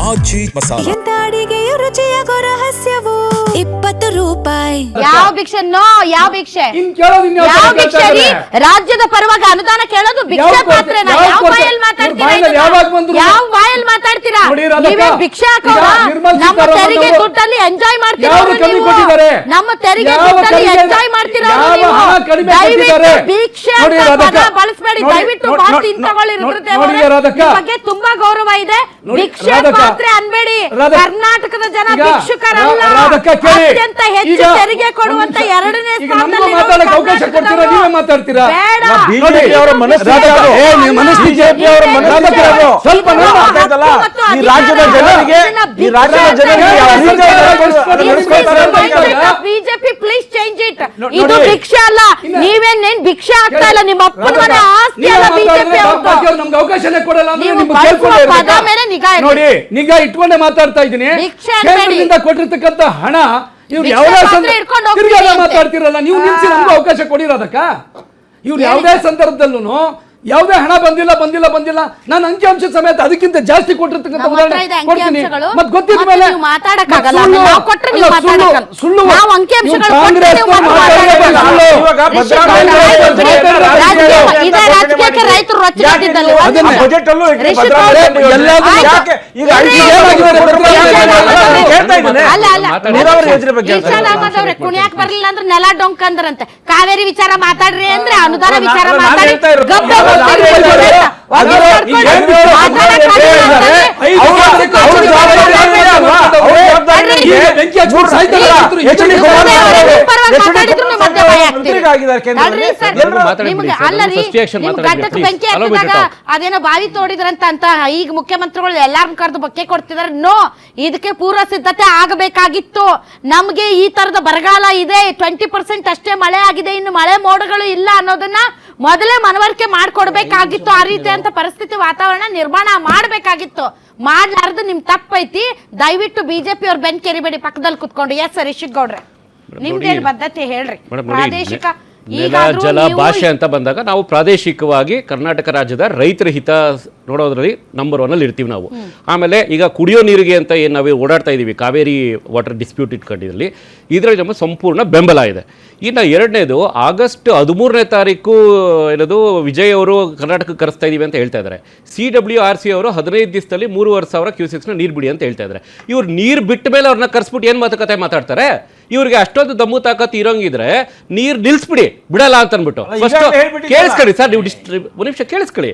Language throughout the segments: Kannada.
ಆಚಿ ಮಸಾಲ. ಎಂತ ಅಡಿಗೆಯ ರುಚಿಯಾಗೋ ರಹಸ್ಯವು 20 ರೂಪಾಯಿ. ಯಾವ ಭಿಕ್ಷೆ? ನೋ, ಯಾವ ಭಿಕ್ಷೆ? ಯಾವ ಭಿಕ್ಷೆ ರೀ? ರಾಜ್ಯದ ಪರವಾಗಿ ಅನುದಾನ ಕೇಳೋದು ಭಿಕ್ಷೆ ಪಾತ್ರೆನ? ಯಾವ ಬಾಯಲ್ಲಿ ಮಾತಾಡ್ತೀರಾ? ಯಾವ ಬಾಯಲ್ಲಿ ಮಾತಾಡ್ತೀರಾ? ನೀವೇ ಭಿಕ್ಷೆ ಹಾಕೋರ? ನಮ್ಮ ತೆರಿಗೆ ದುಡ್ಡಲ್ಲಿ ಎಂಜಾಯ್ ಮಾಡ್ತೀರಾ? ನಮ್ಮ ತೆರಿಗೆ ದುಡ್ಡಲ್ಲಿ ಎಂಜಾಯ್ ಮಾಡ್ತೀರಾ? ದಯವಿಟ್ಟು ಭಿಕ್ಷೆ ಪದ ಬಳಸಬೇಡಿ. ದಯವಿಟ್ಟು ಮಾತು ತಗೊಳ್ಳಿ. ಬಗ್ಗೆ ತುಂಬಾ ಗೌರವ ಇದೆ. ಭಿಕ್ಷೆ ಪಾತ್ರೆ ಅನ್ಬೇಡಿ. ಕರ್ನಾಟಕದ ಜನ ಭಿಕ್ಷುಕರಲ್ಲ. ಅತ್ಯಂತ ಹೆಚ್ಚು ತೆರಿಗೆ ಕೊಡುವಂತ ಎರಡನೇ ಸ್ಥಾನದಲ್ಲಿ ಬಿಜೆಪಿ. Please change it. ಇದು ಭಿಕ್ಷೆ ಅಲ್ಲ. ನೀವೇನೇನ್ ಭಿಕ್ಷೆ ಆಗ್ತಾ ಇಲ್ಲ. ನಿಮ್ಮ ಅಪ್ಪನ ಮನೆ ಆಸ್ತಿ ಅಲ್ಲ ಬಿಜೆಪಿ. ನಮ್ಗೆ ಅವಕಾಶನೇ ಕೊಡಲ್ಲ. ಪದ ಮೇಲೆ ನೋಡಿ, ನಿಗಾ ಇಟ್ಕೊಂಡೆ ಮಾತಾಡ್ತಾ ಇದ್ದೀನಿ. ಕೇಂದ್ರದಿಂದ ಕೊಟ್ಟಿರ್ತಕ್ಕಂಥ ಹಣ ಇವ್ರು ಯಾವುದೇ ಮಾತಾಡ್ತಿರಲ್ಲ. ನೀವು ನಿಲ್ಸಿ ನಮ್ಗೂ ಅವಕಾಶ ಕೊಡಿರೋದಕ್ಕ. ಇವ್ರು ಯಾವುದೇ ಸಂದರ್ಭದಲ್ಲೂ ಯಾವುದೇ ಹಣ ಬಂದಿಲ್ಲ ಬಂದಿಲ್ಲ ಬಂದಿಲ್ಲ ನಾನು ಅಂಕಿಅಂಶ ಸಮೇತ ಅದಕ್ಕಿಂತ ಜಾಸ್ತಿ ಕೊಟ್ಟಿರ್ತಕ್ಕಂಥ ಉದಾಹರಣೆ ಕೊಡ್ತೀನಿ. ಮತ್ತೆ ಗೊತ್ತಿದ್ದ ಮೇಲೆ ಸುಳ್ಳು ಕಾಂಗ್ರೆಸ್ ಕುಣಿಯಾಕ್ ಬರ್ಲಿಲ್ಲ ಅಂದ್ರೆ ನೆಲ ಡೊಂಕ್ ಅಂದ್ರಂತೆ. ಕಾವೇರಿ ವಿಚಾರ ಮಾತಾಡ್ರಿ ಅಂದ್ರೆ ಅನುದಾನ ವಿಚಾರ ಮಾತಾಡಿ ಅದೇನೋ ಬಾವಿ ತೋಡಿದ್ರಂತ ಅಂತ ಈಗ ಮುಖ್ಯಮಂತ್ರಿಗಳು ಎಲ್ಲಾರು ಕರೆದು ಬಕ್ಕೆ ಕೊಡ್ತಿದಾರೆ. ನೋ, ಇದಕ್ಕೆ ಪೂರ್ವ ಸಿದ್ಧತೆ ಆಗಬೇಕಾಗಿತ್ತು. ನಮ್ಗೆ ಈ ತರದ ಬರಗಾಲ ಇದೆ, 20% ಅಷ್ಟೇ ಮಳೆ ಆಗಿದೆ, ಇನ್ನು ಮಳೆ ಮೋಡಗಳು ಇಲ್ಲ ಅನ್ನೋದನ್ನ ಮೊದಲೇ ಮನವರಿಕೆ ಮಾಡ್ಕೊಡ್ಬೇಕಾಗಿತ್ತು. ಆ ರೀತಿ ಅಂತ ಪರಿಸ್ಥಿತಿ ವಾತಾವರಣ ನಿರ್ಮಾಣ ಮಾಡ್ಬೇಕಾಗಿತ್ತು. ಮಾಡ್ಲಾರ್ದು ನಿಮ್ ತಪ್ಪೈತಿ. ದಯವಿಟ್ಟು ಬಿಜೆಪಿ ಅವ್ರ ಬೆನ್ ಕೆರಿಬೇಡಿ ಪಕ್ಕದಲ್ಲಿ ಕುತ್ಕೊಂಡು. ಎಸ್ ರಿಷಿಕ್ ಗೌಡ್ರೆ, ನಿಮ್ದೇನು ಬದ್ಧತೆ ಹೇಳ್ರಿ. ಪ್ರಾದೇಶಿಕ ನೆಲ ಜಲ ಭಾಷೆ ಅಂತ ಬಂದಾಗ ನಾವು ಪ್ರಾದೇಶಿಕವಾಗಿ ಕರ್ನಾಟಕ ರಾಜ್ಯದ ರೈತರ ಹಿತ ನೋಡೋದ್ರಲ್ಲಿ ನಂಬರ್ 1 ಅಲ್ಲಿ ಇರ್ತೀವಿ ನಾವು. ಆಮೇಲೆ ಈಗ ಕುಡಿಯೋ ನೀರಿಗೆ ಅಂತ ಏನು ನಾವು ಓಡಾಡ್ತಾ ಇದ್ದೀವಿ, ಕಾವೇರಿ ವಾಟರ್ ಡಿಸ್ಪ್ಯೂಟ್ ಇಟ್ಕೊಂಡಿದ್ರಲ್ಲಿ ಇದರಲ್ಲಿ ನಮ್ಮ ಸಂಪೂರ್ಣ ಬೆಂಬಲ ಇದೆ. ಇನ್ನು ಎರಡನೇದು ಆಗಸ್ಟ್ 13ನೇ ತಾರೀಕು ಏನದು ವಿಜಯ್ ಅವರು ಕರ್ನಾಟಕಕ್ಕೆ ಕರೆಸ್ತಾ ಇದೀವಿ ಅಂತ ಹೇಳ್ತಾ ಇದ್ದಾರೆ. CWRC ಅವರು 15 ದಿವಸದಲ್ಲಿ 3,500 ಕ್ಯೂಸೆಕ್ಸ್ನ ನೀರು ಬಿಡಿ ಅಂತ ಹೇಳ್ತಾ ಇದ್ದಾರೆ. ಇವ್ರು ನೀರು ಬಿಟ್ಟ ಮೇಲೆ ಅವ್ರನ್ನ ಕರೆಸ್ಬಿಟ್ಟು ಏನು ಮಾತುಕತೆ ಮಾತಾಡ್ತಾರೆ? ಇವ್ರಿಗೆ ಅಷ್ಟೊಂದು ದಮ್ಮು ತಾಕತ್ ಇರೋಂಗಿದ್ರೆ ನೀರು ನಿಲ್ಸ್ಬಿಡಿ, ಬಿಡಲ್ಲ ಅಂತ ಅಂದ್ಬಿಟ್ಟು ಫಸ್ಟ್ ಕೇಳಿಸ್ಕೊಳ್ಳಿ ಸರ್. ನೀವು ಒಂದು ನಿಮಿಷ ಕೇಳಿಸ್ಕೊಳ್ಳಿ.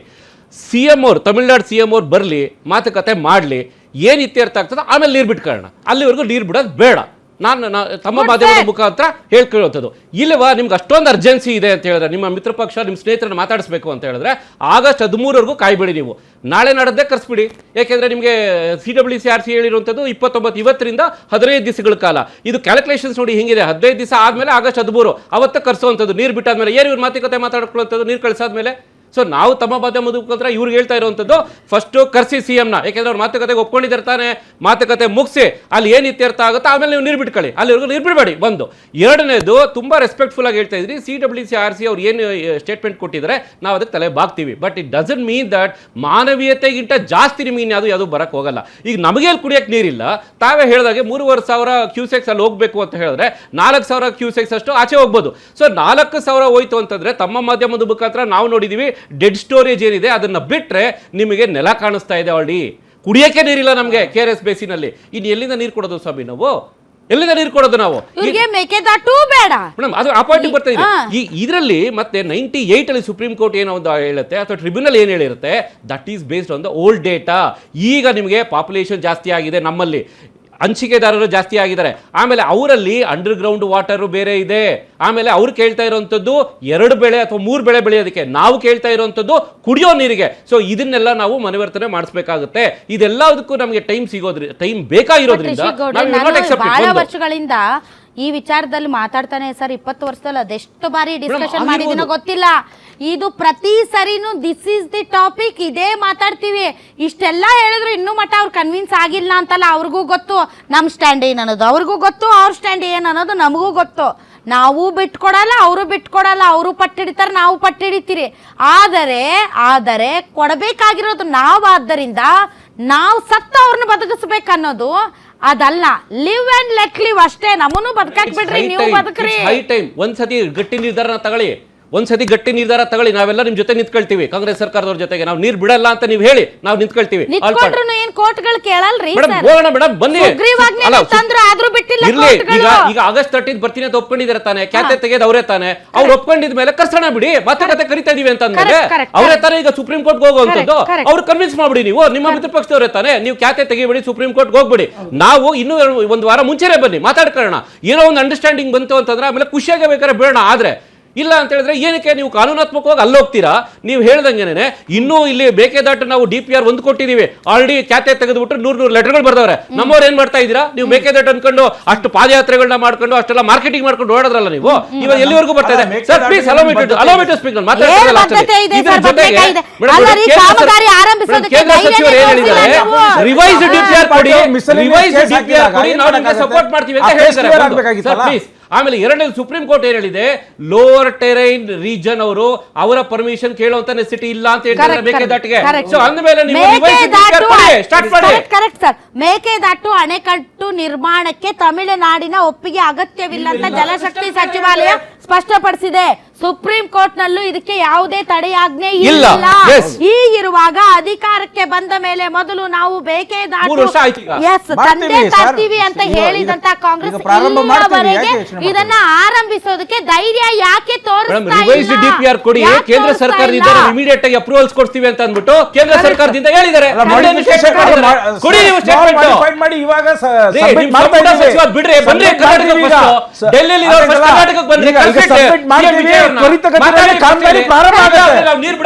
CM ಅವ್ರು, ತಮಿಳ್ನಾಡು CM ಅವ್ರು ಬರಲಿ, ಮಾತುಕತೆ ಮಾಡಲಿ, ಏನು ಇತ್ಯರ್ಥ ಆಗ್ತದೆ, ಆಮೇಲೆ ನೀರು ಬಿಟ್ಕೊಳ್ಳೋಣ. ಅಲ್ಲಿವರೆಗೂ ನೀರು ಬಿಡೋದು ಬೇಡ. ನಾನು ತಮ್ಮ ಮಾಧ್ಯಮದ ಮುಖಾಂತರ ಹೇಳ್ಕೊಳ್ಳುವಂಥದ್ದು. ಇಲ್ಲವಾ ನಿಮ್ಗೆ ಅಷ್ಟೊಂದು ಅರ್ಜೆನ್ಸಿ ಇದೆ ಅಂತ ಹೇಳಿದ್ರೆ, ನಿಮ್ಮ ಮಿತ್ರ ಪಕ್ಷ ನಿಮ್ಮ ಸ್ನೇಹಿತರನ್ನ ಮಾತಾಡಿಸ್ಬೇಕು ಅಂತ ಹೇಳಿದ್ರೆ ಆಗಸ್ಟ್ 13ವರೆಗೂ ಕಾಯ್ಬೇಡಿ. ನೀವು ನಾಳೆ ನಾಡದ್ದೇ ಕರೆಸ್ಬಿಡಿ. ಯಾಕೆಂದರೆ ನಿಮಗೆ CWRC ಹೇಳಿರುವಂಥದ್ದು 29 ಇವತ್ತರಿಂದ 15 ದಿವಸಗಳ ಕಾಲ. ಇದು ಕ್ಯಾಲ್ಕುಲೇಷನ್ಸ್ ನೋಡಿ ಹಿಂಗಿದೆ. 15 ದಿವಸ ಆದಮೇಲೆ ಆಗಸ್ಟ್ 13 ಅವತ್ತೇ ಕರೆಸುವಂಥದ್ದು. ನೀರು ಬಿಟ್ಟಾದ್ಮೇಲೆ ಏನು ಇವ್ರು ಮಾತುಕತೆ ಮಾತಾಡ್ಕೊಳ್ಳುವಂಥದ್ದು ನೀರು ಕಳಿಸಾದ್ಮೇಲೆ. ಸೊ ನಾವು ತಮ್ಮ ಮಾಧ್ಯಮದ ಮುಖಾಂತರ ಇವ್ರಿಗೆ ಹೇಳ್ತಾ ಇರುವಂಥದ್ದು, ಫಸ್ಟು ಕರೆಸಿ CMನ. ಯಾಕೆಂದ್ರೆ ಅವ್ರು ಮಾತುಕತೆಗೆ ಒಪ್ಕೊಂಡಿದ್ದಾರೆ ತಾನೆ. ಮಾತುಕತೆ ಮುಗಿಸಿ ಅಲ್ಲಿ ಏನು ಇತ್ಯರ್ಥ ಆಗುತ್ತೋ ಆಮೇಲೆ ನೀವು ನೀರು ಬಿಟ್ಕೊಳ್ಳಿ. ಅಲ್ಲಿವರೆಗೂ ನೀರು ಬಿಡಬೇಡಿ ಒಂದು. ಎರಡನೇದು ತುಂಬ ರೆಸ್ಪೆಕ್ಟ್ಫುಲ್ ಆಗಿ ಹೇಳ್ತಾ ಇದ್ರಿ. CWRC ಅವ್ರು ಏನು ಸ್ಟೇಟ್ಮೆಂಟ್ ಕೊಟ್ಟಿದ್ದಾರೆ ನಾವು ಅದಕ್ಕೆ ತಲೆ ಬಾಗ್ತೀವಿ. But it doesn't mean that ಮಾನವೀಯತೆಗಿಂತ ಜಾಸ್ತಿ ನಿಮಗೆ ಯಾವುದು ಬರಕ್ಕೆ ಹೋಗಲ್ಲ. ಈಗ ನಮಗೆ ಅಲ್ಲಿ ಕುಡಿಯೋಕ್ಕೆ ನೀರಿಲ್ಲ. ತಾವೇ ಹೇಳಿದಾಗೆ 3,500 ಕ್ಯೂಸೆಕ್ಸ್ ಅಲ್ಲಿ ಹೋಗಬೇಕು ಅಂತ ಹೇಳಿದ್ರೆ 4,000 ಕ್ಯೂಸೆಕ್ಸ್ ಅಷ್ಟು ಆಚೆ ಹೋಗ್ಬೋದು. ಸೊ 4,000 ಹೋಯ್ತು ಅಂತಂದ್ರೆ ತಮ್ಮ ಮಾಧ್ಯಮದ ಮುಖಾಂತರ ನಾವು ನೋಡಿದೀವಿ ಡೆಡ್ ಸ್ಟೋರೇಜ್ ಏನಿದೆ ಅದನ್ನ ಬಿಟ್ರೆ ನಿಮಗೆ ನೆಲ ಕಾಣಿಸ್ತಾ ಇದೆ. ಆಲ್ರೆಡಿ ಕುಡಿಯಕ್ಕೆ ನೀರಿಲ್ಲ ನಮಗೆ KRS ಬೇಸಿನಲ್ಲಿ. ಇನ್ನು ಎಲ್ಲಿಂದ ನೀರು ಕೊಡೋದು ಸ್ವಾಮಿ? ನಾವು ಎಲ್ಲಿಂದ ನೀರು ಕೊಡೋದು? ನಾವು ಮೇಡಮ್ ಅದು ಆ ಪಾಯಿಂಟ್ ಬರ್ತಾ ಇದೆ. ಇದರಲ್ಲಿ ಮತ್ತೆ 98 ಅಲ್ಲಿ ಸುಪ್ರೀಂ ಕೋರ್ಟ್ ಏನೋ ಒಂದು ಹೇಳುತ್ತೆ ಅಥವಾ ಟ್ರಿಬ್ಯುನಲ್ ಏನು ಹೇಳಿರುತ್ತೆ, that is based on the old data. ಈಗ ನಿಮಗೆ ಪಾಪ್ಯುಲೇಷನ್ ಜಾಸ್ತಿ ಆಗಿದೆ, ನಮ್ಮಲ್ಲಿ ಹಂಚಿಕೆದಾರರು ಜಾಸ್ತಿ ಆಗಿದ್ದಾರೆ. ಆಮೇಲೆ ಅವರಲ್ಲಿ ಅಂಡರ್ ಗ್ರೌಂಡ್ ವಾಟರ್ ಬೇರೆ ಇದೆ. ಆಮೇಲೆ ಅವ್ರು ಕೇಳ್ತಾ ಇರುವಂಥದ್ದು 2 ಬೆಳೆ ಅಥವಾ 3 ಬೆಳೆ ಬೆಳೆಯೋದಕ್ಕೆ, ನಾವು ಕೇಳ್ತಾ ಇರುವಂಥದ್ದು ಕುಡಿಯೋ ನೀರಿಗೆ. ಸೊ ಇದನ್ನೆಲ್ಲ ನಾವು ಮನವರ್ತನೆ ಮಾಡಿಸ್ಬೇಕಾಗುತ್ತೆ. ಇದೆಲ್ಲದಕ್ಕೂ ನಮಗೆ ಟೈಮ್ ಬೇಕಾಗಿರೋದ್ರಿಂದ ಬಹಳ ವರ್ಷಗಳಿಂದ ಈ ವಿಚಾರದಲ್ಲಿ ಮಾತಾಡ್ತಾನೆ ಸರ್. 20 ವರ್ಷದಲ್ಲಿ ಅದೆಷ್ಟು ಬಾರಿ ಡಿಸ್ಕಷನ್ ಮಾಡಿದಿನೋ ಗೊತ್ತಿಲ್ಲ. ಇದು ಪ್ರತಿ ಸರಿನೂ ದಿಸ್ ಈಸ್ ದಿ ಟಾಪಿಕ್, ಇದೇ ಮಾತಾಡ್ತೀವಿ. ಇಷ್ಟೆಲ್ಲ ಹೇಳಿದ್ರು ಇನ್ನೂ ಮಟ್ಟ ಅವ್ರು ಕನ್ವಿನ್ಸ್ ಆಗಿಲ್ಲ ಅಂತಲ್ಲ. ಅವ್ರಿಗೂ ಗೊತ್ತು ನಮ್ಮ ಸ್ಟ್ಯಾಂಡ್ ಏನು ಅನ್ನೋದು, ಅವ್ರಿಗೂ ಗೊತ್ತು ಅವ್ರ ಸ್ಟ್ಯಾಂಡ್ ಏನು ಅನ್ನೋದು ನಮಗೂ ಗೊತ್ತು. ನಾವು ಬಿಟ್ಕೊಡಲ್ಲ, ಅವರು ಬಿಟ್ಕೊಡಲ್ಲ. ಅವರು ಪಟ್ಟಿಡಿತಾರೆ, ನಾವು ಪಟ್ಟಿಡಿತೀರಿ. ಆದರೆ ಕೊಡಬೇಕಾಗಿರೋದು ನಾವು. ಆದ್ದರಿಂದ ನಾವು ಸತ್ತ ಅವ್ರನ್ನ ಬದುಕಿಸ್ಬೇಕು. ಅನ್ನೋದು ಅದಲ್ಲ. ಲಿವ್ ಅಂಡ್ ಲೆಟ್ ಲಿವ್ ಅಷ್ಟೇ. ನಮ್ಮನ್ನು ಬದುಕಕ್ ಬಿಡ್ರಿ, ನೀವು ಬದುಕ್ರಿ. ಹೈ ಟೈಮ್ ಒಂದ್ಸತಿ ಗಟ್ಟಿ ನಿರ್ಧಾರ ತಗೊಳ್ಳಿ, ಒಂದ್ಸತಿ ಗಟ್ಟಿ ನಿರ್ಧಾರ ತಗೊಳ್ಳಿ. ನಾವೆಲ್ಲ ನಿಮ್ ಜೊತೆ ನಿಂತ್ಕೊಳ್ತೀವಿ, ಕಾಂಗ್ರೆಸ್ ಸರ್ಕಾರದವ್ರ ಜೊತೆಗೆ. ನಾವು ನೀರ್ ಬಿಡಲ್ಲ ಅಂತ ನೀವು ಹೇಳಿ, ನಾವು ನಿಂತ್ಕೊಳ್ತೀವಿ. ಏನ್ ಕೋರ್ಟ್ಗಳು ಕೇಳಲ್ರಿ ಹೋಗೋಣ ಮೇಡಮ್, ಬನ್ನಿ. ಆದ್ರೂ ಬಿಟ್ಟಿಲ್ಲ. ಈಗ ಆಗಸ್ಟ್ 13 ಬರ್ತೀನಿ ಅಂತ ಒಪ್ಕೊಂಡಿದ್ದಾರೆ ತಾನೆ, ಖ್ಯಾತೆ ತೆಗೆದು ಅವರೇ ತಾನೆ. ಅವ್ರು ಒಪ್ಕೊಂಡಿದ ಮೇಲೆ ಕರ್ಸೋಣ ಬಿಡಿ, ಮಾತುಕತೆ ಕರಿತಾ ಇದೀವಿ ಅಂತ ಅಂದ್ಮೇಲೆ ಅವರೇ ತಾನೆ ಈಗ ಸುಪ್ರೀಂ ಕೋರ್ಟ್ ಹೋಗುವಂತದ್ದು. ಅವ್ರು ಕನ್ವಿನ್ಸ್ ಮಾಡ್ಬಿಡಿ, ನೀವು ನಿಮ್ಮ ಮಿತ್ರ ಪಕ್ಷದವರೇ ತಾನೆ. ನೀವು ಖ್ಯಾತೆ ತೆಗಿಬಿಡಿ, ಸುಪ್ರೀಂ ಕೋರ್ಟ್ ಹೋಗ್ಬಿಡಿ. ನಾವು ಇನ್ನೂ ಒಂದು ವಾರ ಮುಂಚೆನೆ ಬನ್ನಿ, ಮಾತಾಡ್ಕೊಳ್ಳೋಣ. ಏನೋ ಒಂದು ಅಂಡರ್ಸ್ಟ್ಯಾಂಡಿಂಗ್ ಬಂತು ಅಂತಂದ್ರೆ ಆಮೇಲೆ ಖುಷಿಯಾಗಿ ಬೇಕಾದ್ರೆ ಬೇಡ. ಆದ್ರೆ ಇಲ್ಲ ಅಂತ ಹೇಳಿದ್ರೆ ಏನಕ್ಕೆ ನೀವು ಕಾನೂನಾತ್ಮಕವಾಗಿ ಅಲ್ಲೋಗ್ತೀರಾ? ನೀವು ಹೇಳ್ದಂಗೆನೆ ಇನ್ನೂ ಇಲ್ಲಿ ಮೇಕೆದಾಟು ನಾವು DPR 1 ಕೊಟ್ಟಿದೀವಿ, ಆಲ್ರೆಡಿ ಖ್ಯಾತೆ ತೆಗೆದುಬಿಟ್ರೆ 100 ಲೆಟರ್ಗಳು ಬರ್ದವ್ರೆ. ನಮ್ಮವ್ರು ಏನ್ ಮಾಡ್ತಾ ಇದ್ದೀರಾ? ನೀವು ಮೇಕೆದಾಟು ಅನ್ಕೊಂಡು ಅಷ್ಟು ಪಾದಯಾತ್ರೆಗಳನ್ನ ಮಾಡ್ಕೊಂಡು ಅಷ್ಟೆಲ್ಲ ಮಾರ್ಕೆಟಿಂಗ್ ಮಾಡ್ಕೊಂಡು ಓಡೋದ್ರಲ್ಲ ನೀವು. ಇವಾಗ ಎಲ್ಲಿವರೆಗೂ ಬರ್ತಾ ಇದೆ sir? Please allow me to speak. ಕೇಂದ್ರ ಸಚಿವರು ಏನ್ ಹೇಳಿದ್ದಾರೆ? ರಿವೈಸ್ಡ್ DPR ಕೊಡಿ, ರಿವೈಸ್ಡ್ DPR ಕೊಡಿ, ನಾವು ನಿಮಗೆ ಸಪೋರ್ಟ್ ಮಾಡ್ತೀವಿ ಅಂತ ಹೇಳಿದ್ದಾರೆ. Sir please. ಆಮೇಲೆ ಎರಡನೇದು ಸುಪ್ರೀಂ ಕೋರ್ಟ್ ಏನ್ ಹೇಳಿದೆ? ಲೋವರ್ ಟೆರೈನ್ ರೀಜನ್ ಅವರು ಅವರ ಪರ್ಮಿಷನ್ ಕೇಳುವಂತ ನೆಸಿಟಿ ಇಲ್ಲ ಅಂತ ಹೇಳ್ತಾರೆ ಮೇಕೆದಾಟಿಗೆ. ಸೊ ಅಂದಮೇಲೆ ನೀವು ಸ್ಟಾರ್ಟ್ ಮಾಡಿ. Correct sir. ಮೇಕೆದಾಟು ಅಣೆಕಟ್ಟು ನಿರ್ಮಾಣಕ್ಕೆ ತಮಿಳುನಾಡಿನ ಒಪ್ಪಿಗೆ ಅಗತ್ಯವಿಲ್ಲ ಅಂತ ಜಲಶಕ್ತಿ ಸಚಿವಾಲಯ ಸ್ಪಷ್ಟಪಡಿಸಿದೆ. ಸುಪ್ರೀಂ ಕೋರ್ಟ್ ನಲ್ಲೂ ಇದಕ್ಕೆ ಯಾವುದೇ ತಡೆಯಾಜ್ಞೆ ಇಲ್ಲ. ಹೀಗಿರುವಾಗ ಅಧಿಕಾರಕ್ಕೆ ಬಂದ ಮೇಲೆ ಮೊದಲು ನಾವು ಮೇಕೆದಾಟು ತಂದೆ ತರ್ತೀವಿ ಅಂತ ಹೇಳಿದಂತ ಕಾಂಗ್ರೆಸ್ ಇಲ್ಲಿಯವರೆಗೆ ಇದನ್ನ ಆರಂಭಿಸೋದಕ್ಕೆ ಧೈರ್ಯ ಯಾಕೆ ತೋರಿಸ್ತಾ ರಿವೈಸ್ಡ್ DPR ಕೊಡಿ, ಕೇಂದ್ರ ಸರ್ಕಾರದಿಂದ ಇಮಿಡಿಯೇಟ್ ಆಗಿ ಅಪ್ರೂವಲ್ಸ್ ಕೊಡ್ತೀವಿ ಅಂತ ಅಂದ್ಬಿಟ್ಟು ಕೇಂದ್ರ ಸರ್ಕಾರದಿಂದ ಹೇಳಿದ್ದಾರೆ. ಕೊಡಿ ನೀವು ಸ್ಟೇಟ್ಮೆಂಟ್ ಮಾಡಿ. ಇವಾಗ ಬಿಡ್ರಿ, ಬನ್ರಿ ಕರ್ನಾಟಕ, ಡೆಲ್ಲಿಯಲ್ಲಿ ಕರ್ನಾಟಕಕ್ಕೆ ಬನ್ರಿ,